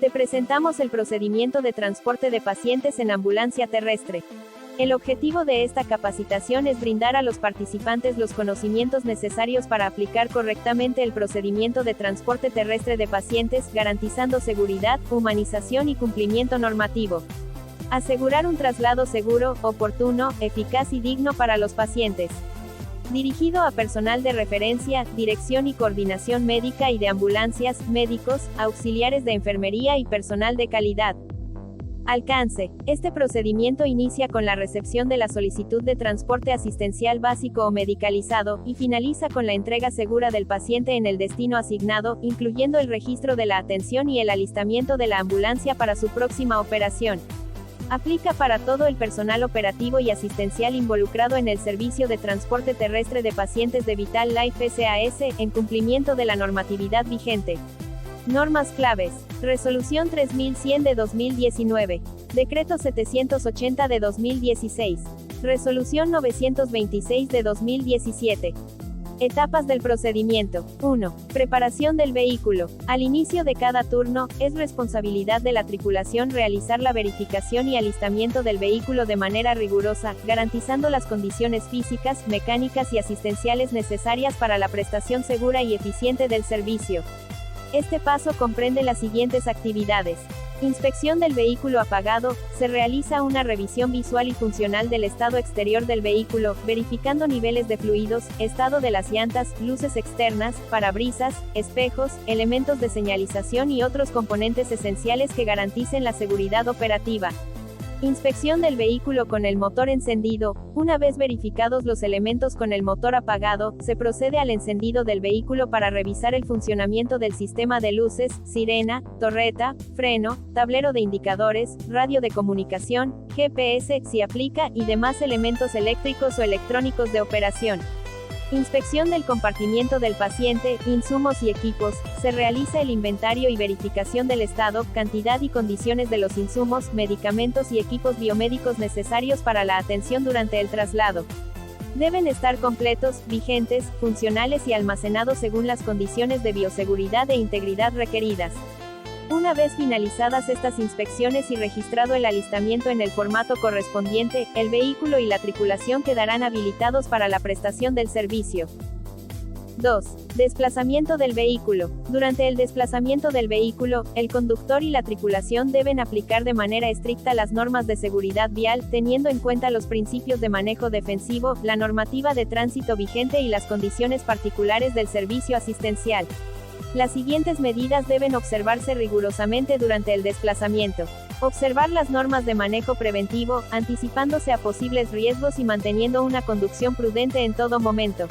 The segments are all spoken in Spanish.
Te presentamos el procedimiento de transporte de pacientes en ambulancia terrestre. El objetivo de esta capacitación es brindar a los participantes los conocimientos necesarios para aplicar correctamente el procedimiento de transporte terrestre de pacientes, garantizando seguridad, humanización y cumplimiento normativo. Asegurar un traslado seguro, oportuno, eficaz y digno para los pacientes. Dirigido a personal de referencia, dirección y coordinación médica y de ambulancias, médicos, auxiliares de enfermería y personal de calidad. Alcance. Este procedimiento inicia con la recepción de la solicitud de transporte asistencial básico o medicalizado, y finaliza con la entrega segura del paciente en el destino asignado, incluyendo el registro de la atención y el alistamiento de la ambulancia para su próxima operación. Aplica para todo el personal operativo y asistencial involucrado en el servicio de transporte terrestre de pacientes de Vital Life SAS, en cumplimiento de la normatividad vigente. Normas claves. Resolución 3100 de 2019. Decreto 780 de 2016. Resolución 926 de 2017. Etapas del procedimiento. 1. Preparación del vehículo. Al inicio de cada turno, es responsabilidad de la tripulación realizar la verificación y alistamiento del vehículo de manera rigurosa, garantizando las condiciones físicas, mecánicas y asistenciales necesarias para la prestación segura y eficiente del servicio. Este paso comprende las siguientes actividades. Inspección del vehículo apagado. Se realiza una revisión visual y funcional del estado exterior del vehículo, verificando niveles de fluidos, estado de las llantas, luces externas, parabrisas, espejos, elementos de señalización y otros componentes esenciales que garanticen la seguridad operativa. Inspección del vehículo con el motor encendido. Una vez verificados los elementos con el motor apagado, se procede al encendido del vehículo para revisar el funcionamiento del sistema de luces, sirena, torreta, freno, tablero de indicadores, radio de comunicación, GPS, si aplica, y demás elementos eléctricos o electrónicos de operación. Inspección del compartimiento del paciente, insumos y equipos. Se realiza el inventario y verificación del estado, cantidad y condiciones de los insumos, medicamentos y equipos biomédicos necesarios para la atención durante el traslado. Deben estar completos, vigentes, funcionales y almacenados según las condiciones de bioseguridad e integridad requeridas. Una vez finalizadas estas inspecciones y registrado el alistamiento en el formato correspondiente, el vehículo y la tripulación quedarán habilitados para la prestación del servicio. 2. Desplazamiento del vehículo. Durante el desplazamiento del vehículo, el conductor y la tripulación deben aplicar de manera estricta las normas de seguridad vial, teniendo en cuenta los principios de manejo defensivo, la normativa de tránsito vigente y las condiciones particulares del servicio asistencial. Las siguientes medidas deben observarse rigurosamente durante el desplazamiento. Observar las normas de manejo preventivo, anticipándose a posibles riesgos y manteniendo una conducción prudente en todo momento.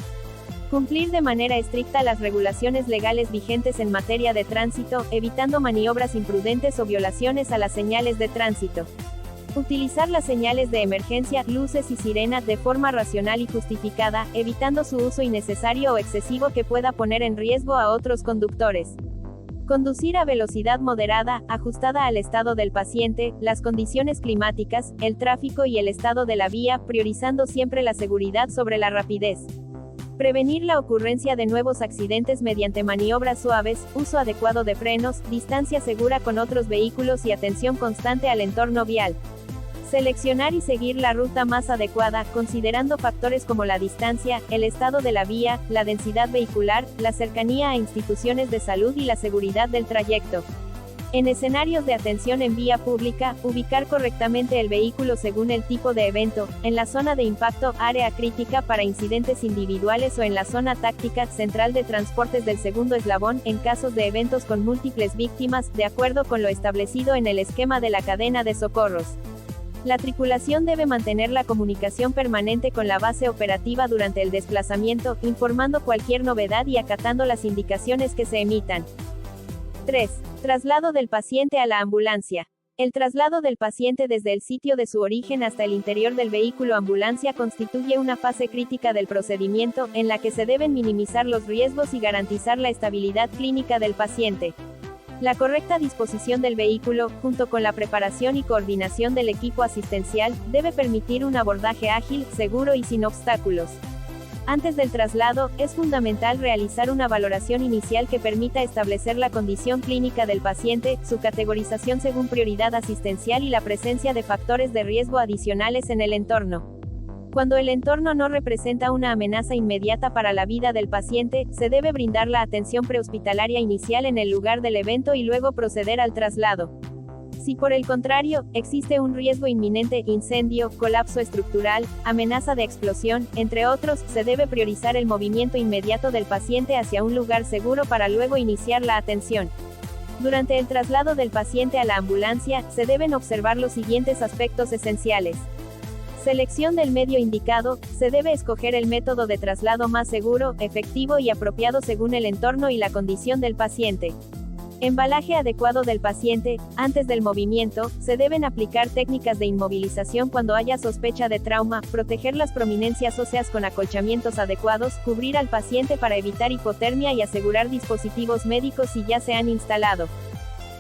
Cumplir de manera estricta las regulaciones legales vigentes en materia de tránsito, evitando maniobras imprudentes o violaciones a las señales de tránsito. Utilizar las señales de emergencia, luces y sirena de forma racional y justificada, evitando su uso innecesario o excesivo que pueda poner en riesgo a otros conductores. Conducir a velocidad moderada, ajustada al estado del paciente, las condiciones climáticas, el tráfico y el estado de la vía, priorizando siempre la seguridad sobre la rapidez. Prevenir la ocurrencia de nuevos accidentes mediante maniobras suaves, uso adecuado de frenos, distancia segura con otros vehículos y atención constante al entorno vial. Seleccionar y seguir la ruta más adecuada, considerando factores como la distancia, el estado de la vía, la densidad vehicular, la cercanía a instituciones de salud y la seguridad del trayecto. En escenarios de atención en vía pública, ubicar correctamente el vehículo según el tipo de evento, en la zona de impacto, área crítica para incidentes individuales o en la zona táctica, central de transportes del segundo eslabón, en casos de eventos con múltiples víctimas, de acuerdo con lo establecido en el esquema de la cadena de socorros. La tripulación debe mantener la comunicación permanente con la base operativa durante el desplazamiento, informando cualquier novedad y acatando las indicaciones que se emitan. 3. Traslado del paciente a la ambulancia. El traslado del paciente desde el sitio de su origen hasta el interior del vehículo ambulancia constituye una fase crítica del procedimiento, en la que se deben minimizar los riesgos y garantizar la estabilidad clínica del paciente. La correcta disposición del vehículo, junto con la preparación y coordinación del equipo asistencial, debe permitir un abordaje ágil, seguro y sin obstáculos. Antes del traslado, es fundamental realizar una valoración inicial que permita establecer la condición clínica del paciente, su categorización según prioridad asistencial y la presencia de factores de riesgo adicionales en el entorno. Cuando el entorno no representa una amenaza inmediata para la vida del paciente, se debe brindar la atención prehospitalaria inicial en el lugar del evento y luego proceder al traslado. Si por el contrario, existe un riesgo inminente, incendio, colapso estructural, amenaza de explosión, entre otros, se debe priorizar el movimiento inmediato del paciente hacia un lugar seguro para luego iniciar la atención. Durante el traslado del paciente a la ambulancia, se deben observar los siguientes aspectos esenciales. Selección del medio indicado, se debe escoger el método de traslado más seguro, efectivo y apropiado según el entorno y la condición del paciente. Embalaje adecuado del paciente. Antes del movimiento, se deben aplicar técnicas de inmovilización cuando haya sospecha de trauma, proteger las prominencias óseas con acolchamientos adecuados, cubrir al paciente para evitar hipotermia y asegurar dispositivos médicos si ya se han instalado.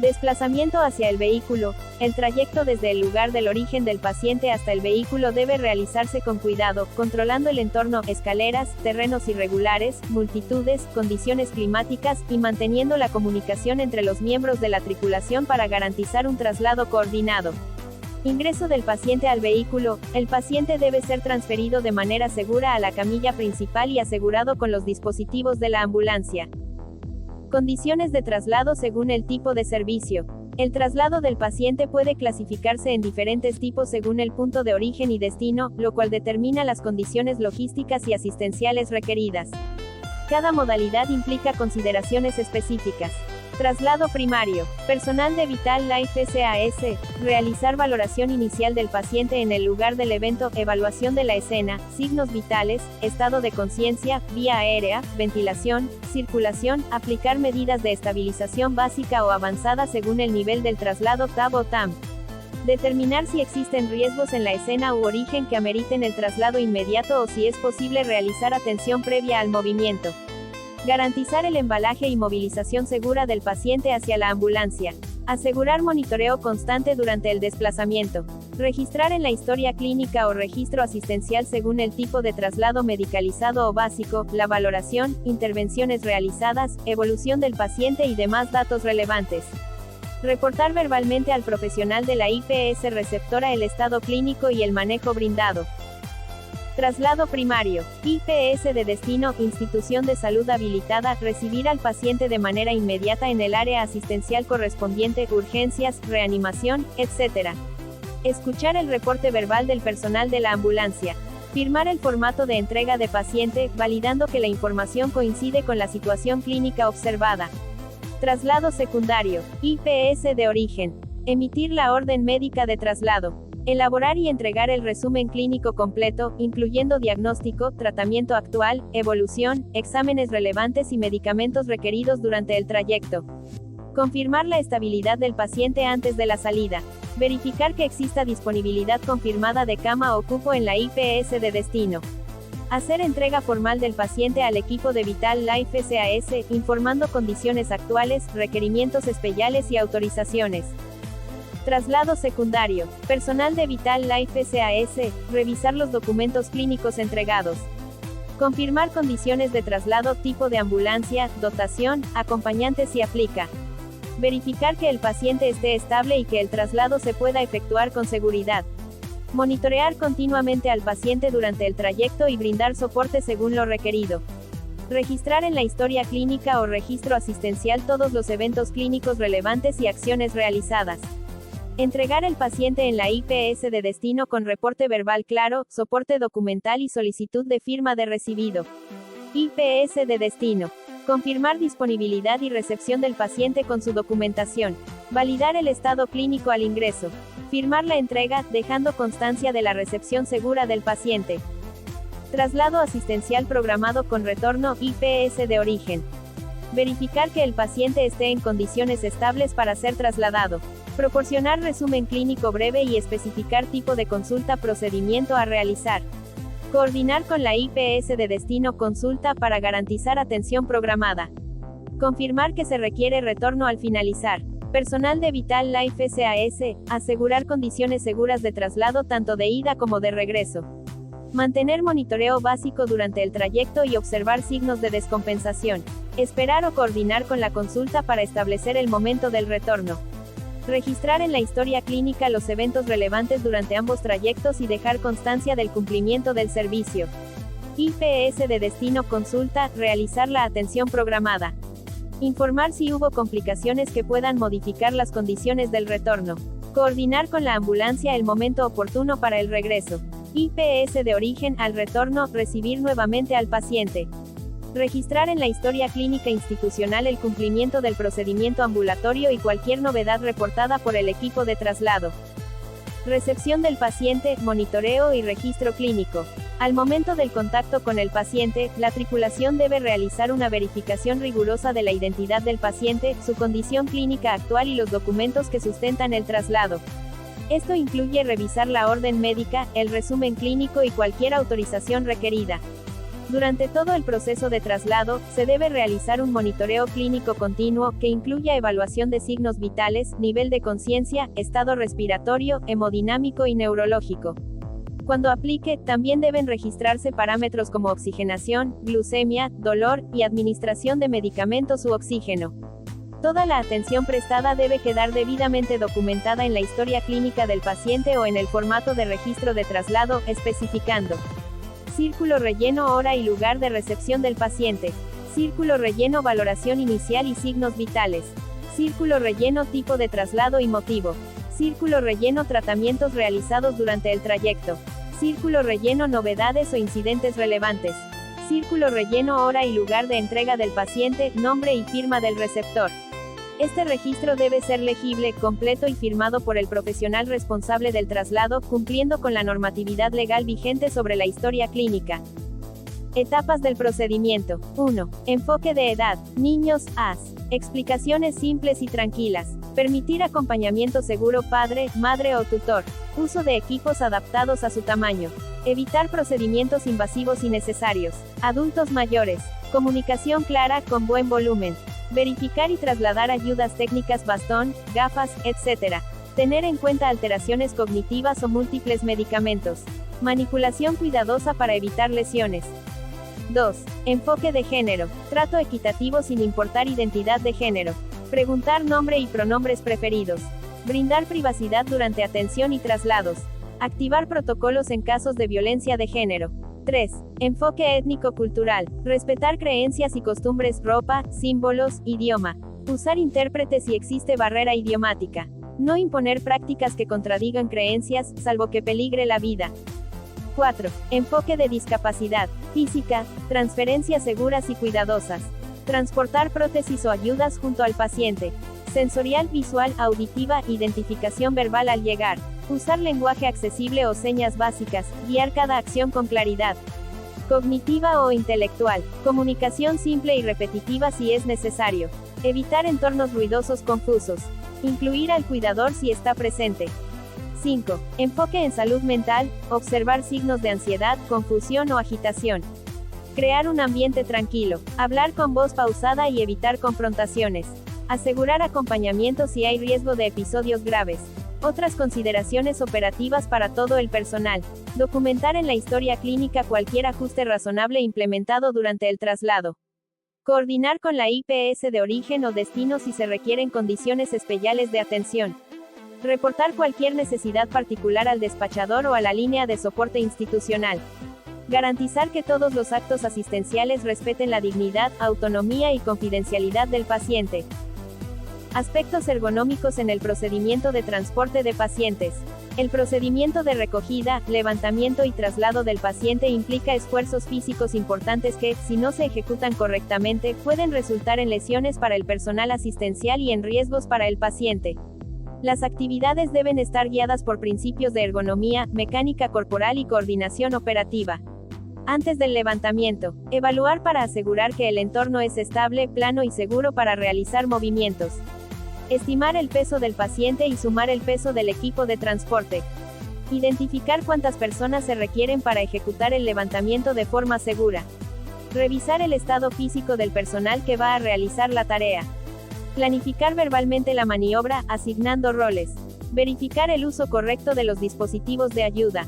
Desplazamiento hacia el vehículo. El trayecto desde el lugar del origen del paciente hasta el vehículo debe realizarse con cuidado, controlando el entorno, escaleras, terrenos irregulares, multitudes, condiciones climáticas, y manteniendo la comunicación entre los miembros de la tripulación para garantizar un traslado coordinado. Ingreso del paciente al vehículo. El paciente debe ser transferido de manera segura a la camilla principal y asegurado con los dispositivos de la ambulancia. Condiciones de traslado según el tipo de servicio. El traslado del paciente puede clasificarse en diferentes tipos según el punto de origen y destino, lo cual determina las condiciones logísticas y asistenciales requeridas. Cada modalidad implica consideraciones específicas. Traslado primario. Personal de Vital Life SAS. Realizar valoración inicial del paciente en el lugar del evento, evaluación de la escena, signos vitales, estado de conciencia, vía aérea, ventilación, circulación, aplicar medidas de estabilización básica o avanzada según el nivel del traslado TAB o TAM. Determinar si existen riesgos en la escena u origen que ameriten el traslado inmediato o si es posible realizar atención previa al movimiento. Garantizar el embalaje y movilización segura del paciente hacia la ambulancia. Asegurar monitoreo constante durante el desplazamiento. Registrar en la historia clínica o registro asistencial según el tipo de traslado medicalizado o básico, la valoración, intervenciones realizadas, evolución del paciente y demás datos relevantes. Reportar verbalmente al profesional de la IPS receptora el estado clínico y el manejo brindado. Traslado primario. IPS de destino, institución de salud habilitada, recibir al paciente de manera inmediata en el área asistencial correspondiente, urgencias, reanimación, etc. Escuchar el reporte verbal del personal de la ambulancia. Firmar el formato de entrega de paciente, validando que la información coincide con la situación clínica observada. Traslado secundario. IPS de origen. Emitir la orden médica de traslado. Elaborar y entregar el resumen clínico completo, incluyendo diagnóstico, tratamiento actual, evolución, exámenes relevantes y medicamentos requeridos durante el trayecto. Confirmar la estabilidad del paciente antes de la salida. Verificar que exista disponibilidad confirmada de cama o cupo en la IPS de destino. Hacer entrega formal del paciente al equipo de Vital Life SAS, informando condiciones actuales, requerimientos especiales y autorizaciones. Traslado secundario. Personal de Vital Life SAS, revisar los documentos clínicos entregados. Confirmar condiciones de traslado, tipo de ambulancia, dotación, acompañante si aplica. Verificar que el paciente esté estable y que el traslado se pueda efectuar con seguridad. Monitorear continuamente al paciente durante el trayecto y brindar soporte según lo requerido. Registrar en la historia clínica o registro asistencial todos los eventos clínicos relevantes y acciones realizadas. Entregar el paciente en la IPS de destino con reporte verbal claro, soporte documental y solicitud de firma de recibido. IPS de destino. Confirmar disponibilidad y recepción del paciente con su documentación. Validar el estado clínico al ingreso. Firmar la entrega, dejando constancia de la recepción segura del paciente. Traslado asistencial programado con retorno, IPS de origen. Verificar que el paciente esté en condiciones estables para ser trasladado. Proporcionar resumen clínico breve y especificar tipo de consulta, procedimiento a realizar. Coordinar con la IPS de destino consulta para garantizar atención programada. Confirmar que se requiere retorno al finalizar. Personal de Vital Life SAS, asegurar condiciones seguras de traslado tanto de ida como de regreso. Mantener monitoreo básico durante el trayecto y observar signos de descompensación. Esperar o coordinar con la consulta para establecer el momento del retorno. Registrar en la historia clínica los eventos relevantes durante ambos trayectos y dejar constancia del cumplimiento del servicio. IPS de destino consulta, realizar la atención programada. Informar si hubo complicaciones que puedan modificar las condiciones del retorno. Coordinar con la ambulancia el momento oportuno para el regreso. IPS de origen, al retorno, recibir nuevamente al paciente. Registrar en la historia clínica institucional el cumplimiento del procedimiento ambulatorio y cualquier novedad reportada por el equipo de traslado. Recepción del paciente, monitoreo y registro clínico. Al momento del contacto con el paciente, la tripulación debe realizar una verificación rigurosa de la identidad del paciente, su condición clínica actual y los documentos que sustentan el traslado. Esto incluye revisar la orden médica, el resumen clínico y cualquier autorización requerida. Durante todo el proceso de traslado, se debe realizar un monitoreo clínico continuo, que incluya evaluación de signos vitales, nivel de conciencia, estado respiratorio, hemodinámico y neurológico. Cuando aplique, también deben registrarse parámetros como oxigenación, glucemia, dolor, y administración de medicamentos u oxígeno. Toda la atención prestada debe quedar debidamente documentada en la historia clínica del paciente o en el formato de registro de traslado, especificando: círculo relleno, hora y lugar de recepción del paciente. Círculo relleno, valoración inicial y signos vitales. Círculo relleno, tipo de traslado y motivo. Círculo relleno, tratamientos realizados durante el trayecto. Círculo relleno, novedades o incidentes relevantes. Círculo relleno, hora y lugar de entrega del paciente, nombre y firma del receptor. Este registro debe ser legible, completo y firmado por el profesional responsable del traslado, cumpliendo con la normatividad legal vigente sobre la historia clínica. Etapas del procedimiento. 1. Enfoque de edad. Niños, AS. Explicaciones simples y tranquilas. Permitir acompañamiento seguro padre, madre o tutor. Uso de equipos adaptados a su tamaño. Evitar procedimientos invasivos innecesarios. Adultos mayores. Comunicación clara, con buen volumen. Verificar y trasladar ayudas técnicas, bastón, gafas, etc. Tener en cuenta alteraciones cognitivas o múltiples medicamentos. Manipulación cuidadosa para evitar lesiones. 2. Enfoque de género. Trato equitativo sin importar identidad de género. Preguntar nombre y pronombres preferidos. Brindar privacidad durante atención y traslados. Activar protocolos en casos de violencia de género. 3. Enfoque étnico-cultural. Respetar creencias y costumbres, ropa, símbolos, idioma. Usar intérpretes si existe barrera idiomática. No imponer prácticas que contradigan creencias, salvo que peligre la vida. 4. Enfoque de discapacidad. Física. Transferencias seguras y cuidadosas. Transportar prótesis o ayudas junto al paciente. Sensorial, visual, auditiva, identificación verbal al llegar. Usar lenguaje accesible o señas básicas, guiar cada acción con claridad. Cognitiva o intelectual. Comunicación simple y repetitiva si es necesario. Evitar entornos ruidosos confusos. Incluir al cuidador si está presente. 5. Enfoque en salud mental. Observar signos de ansiedad, confusión o agitación. Crear un ambiente tranquilo. Hablar con voz pausada y evitar confrontaciones. Asegurar acompañamiento si hay riesgo de episodios graves. Otras consideraciones operativas para todo el personal. Documentar en la historia clínica cualquier ajuste razonable implementado durante el traslado. Coordinar con la IPS de origen o destino si se requieren condiciones especiales de atención. Reportar cualquier necesidad particular al despachador o a la línea de soporte institucional. Garantizar que todos los actos asistenciales respeten la dignidad, autonomía y confidencialidad del paciente. Aspectos ergonómicos en el procedimiento de transporte de pacientes. El procedimiento de recogida, levantamiento y traslado del paciente implica esfuerzos físicos importantes que, si no se ejecutan correctamente, pueden resultar en lesiones para el personal asistencial y en riesgos para el paciente. Las actividades deben estar guiadas por principios de ergonomía, mecánica corporal y coordinación operativa. Antes del levantamiento, evaluar para asegurar que el entorno es estable, plano y seguro para realizar movimientos. Estimar el peso del paciente y sumar el peso del equipo de transporte. Identificar cuántas personas se requieren para ejecutar el levantamiento de forma segura. Revisar el estado físico del personal que va a realizar la tarea. Planificar verbalmente la maniobra, asignando roles. Verificar el uso correcto de los dispositivos de ayuda.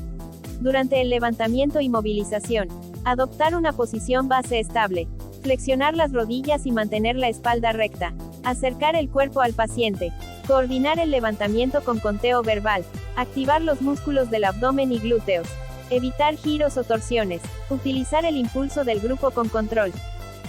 Durante el levantamiento y movilización, adoptar una posición base estable. Flexionar las rodillas y mantener la espalda recta. Acercar el cuerpo al paciente. Coordinar el levantamiento con conteo verbal. Activar los músculos del abdomen y glúteos. Evitar giros o torsiones. Utilizar el impulso del grupo con control.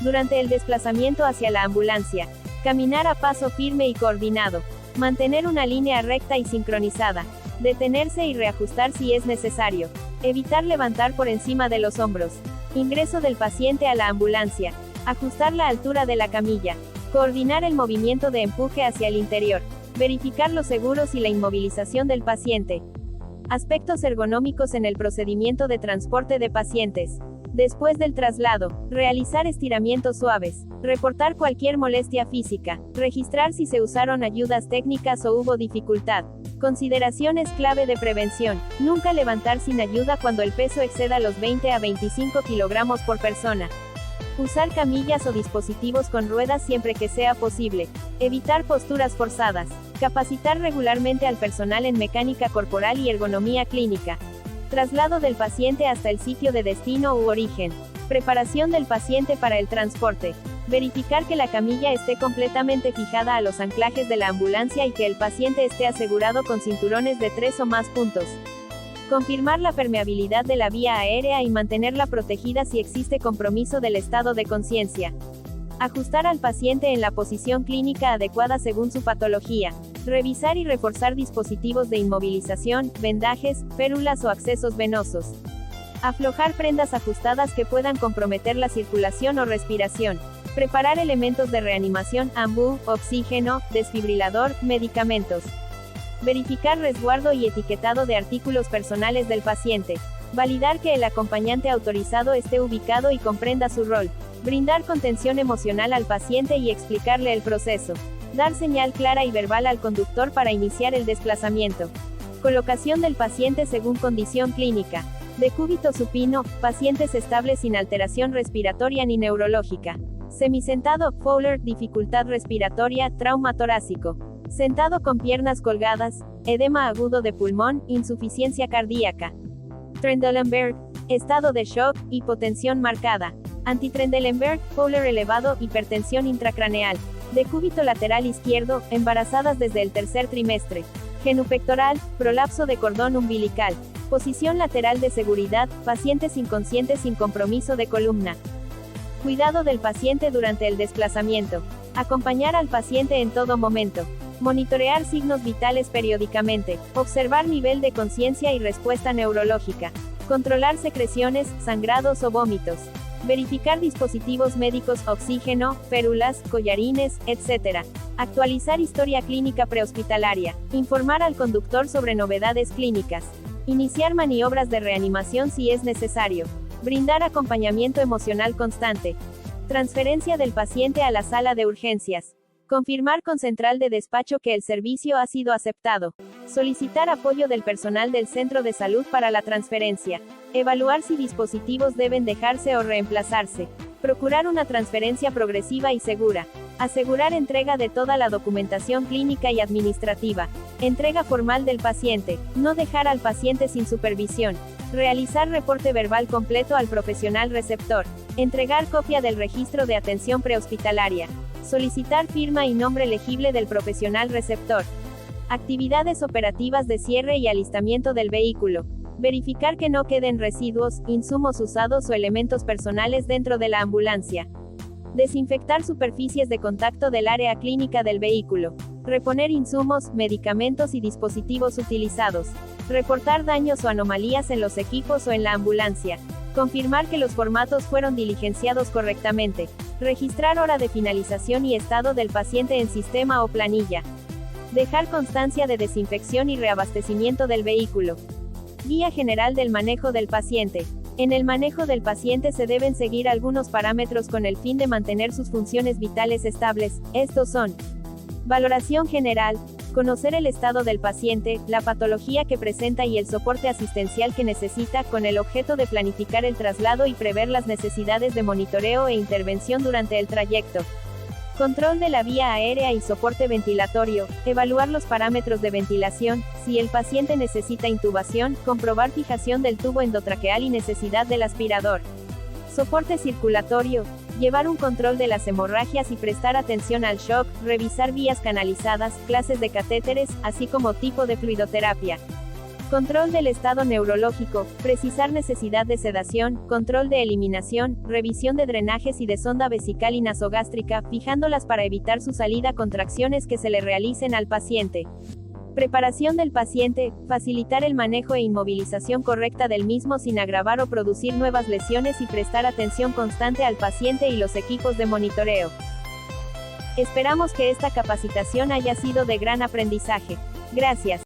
Durante el desplazamiento hacia la ambulancia, caminar a paso firme y coordinado. Mantener una línea recta y sincronizada. Detenerse y reajustar si es necesario. Evitar levantar por encima de los hombros. Ingreso del paciente a la ambulancia. Ajustar la altura de la camilla. Coordinar el movimiento de empuje hacia el interior. Verificar los seguros y la inmovilización del paciente. Aspectos ergonómicos en el procedimiento de transporte de pacientes. Después del traslado, realizar estiramientos suaves. Reportar cualquier molestia física. Registrar si se usaron ayudas técnicas o hubo dificultad. Consideraciones clave de prevención. Nunca levantar sin ayuda cuando el peso exceda los 20 a 25 kilogramos por persona. Usar camillas o dispositivos con ruedas siempre que sea posible. Evitar posturas forzadas. Capacitar regularmente al personal en mecánica corporal y ergonomía clínica. Traslado del paciente hasta el sitio de destino u origen. Preparación del paciente para el transporte. Verificar que la camilla esté completamente fijada a los anclajes de la ambulancia y que el paciente esté asegurado con cinturones de 3 o más puntos. Confirmar la permeabilidad de la vía aérea y mantenerla protegida si existe compromiso del estado de conciencia. Ajustar al paciente en la posición clínica adecuada según su patología. Revisar y reforzar dispositivos de inmovilización, vendajes, férulas o accesos venosos. Aflojar prendas ajustadas que puedan comprometer la circulación o respiración. Preparar elementos de reanimación, AMBU, oxígeno, desfibrilador, medicamentos. Verificar resguardo y etiquetado de artículos personales del paciente. Validar que el acompañante autorizado esté ubicado y comprenda su rol. Brindar contención emocional al paciente y explicarle el proceso. Dar señal clara y verbal al conductor para iniciar el desplazamiento. Colocación del paciente según condición clínica. Decúbito supino, pacientes estables sin alteración respiratoria ni neurológica. Semisentado, Fowler, dificultad respiratoria, trauma torácico. Sentado con piernas colgadas, edema agudo de pulmón, insuficiencia cardíaca. Trendelenburg, estado de shock, hipotensión marcada. Antitrendelenburg, Fowler elevado, hipertensión intracraneal. Decúbito lateral izquierdo, embarazadas desde el tercer trimestre. Genupectoral, prolapso de cordón umbilical. Posición lateral de seguridad, pacientes inconscientes sin compromiso de columna. Cuidado del paciente durante el desplazamiento. Acompañar al paciente en todo momento. Monitorear signos vitales periódicamente. Observar nivel de conciencia y respuesta neurológica. Controlar secreciones, sangrados o vómitos. Verificar dispositivos médicos, oxígeno, férulas, collarines, etc. Actualizar historia clínica prehospitalaria. Informar al conductor sobre novedades clínicas. Iniciar maniobras de reanimación si es necesario. Brindar acompañamiento emocional constante. Transferencia del paciente a la sala de urgencias. Confirmar con central de despacho que el servicio ha sido aceptado. Solicitar apoyo del personal del centro de salud para la transferencia. Evaluar si dispositivos deben dejarse o reemplazarse. Procurar una transferencia progresiva y segura. Asegurar entrega de toda la documentación clínica y administrativa. Entrega formal del paciente. No dejar al paciente sin supervisión. Realizar reporte verbal completo al profesional receptor. Entregar copia del registro de atención prehospitalaria. Solicitar firma y nombre legible del profesional receptor. Actividades operativas de cierre y alistamiento del vehículo. Verificar que no queden residuos, insumos usados o elementos personales dentro de la ambulancia. Desinfectar superficies de contacto del área clínica del vehículo. Reponer insumos, medicamentos y dispositivos utilizados. Reportar daños o anomalías en los equipos o en la ambulancia. Confirmar que los formatos fueron diligenciados correctamente. Registrar hora de finalización y estado del paciente en sistema o planilla. Dejar constancia de desinfección y reabastecimiento del vehículo. Guía general del manejo del paciente. En el manejo del paciente se deben seguir algunos parámetros con el fin de mantener sus funciones vitales estables. Estos son: valoración general, conocer el estado del paciente, la patología que presenta y el soporte asistencial que necesita, con el objeto de planificar el traslado y prever las necesidades de monitoreo e intervención durante el trayecto. Control de la vía aérea y soporte ventilatorio, evaluar los parámetros de ventilación, si el paciente necesita intubación, comprobar fijación del tubo endotraqueal y necesidad del aspirador. Soporte circulatorio, llevar un control de las hemorragias y prestar atención al shock, revisar vías canalizadas, clases de catéteres, así como tipo de fluidoterapia. Control del estado neurológico, precisar necesidad de sedación, control de eliminación, revisión de drenajes y de sonda vesical y nasogástrica, fijándolas para evitar su salida contracciones que se le realicen al paciente. Preparación del paciente, facilitar el manejo e inmovilización correcta del mismo sin agravar o producir nuevas lesiones y prestar atención constante al paciente y los equipos de monitoreo. Esperamos que esta capacitación haya sido de gran aprendizaje. Gracias.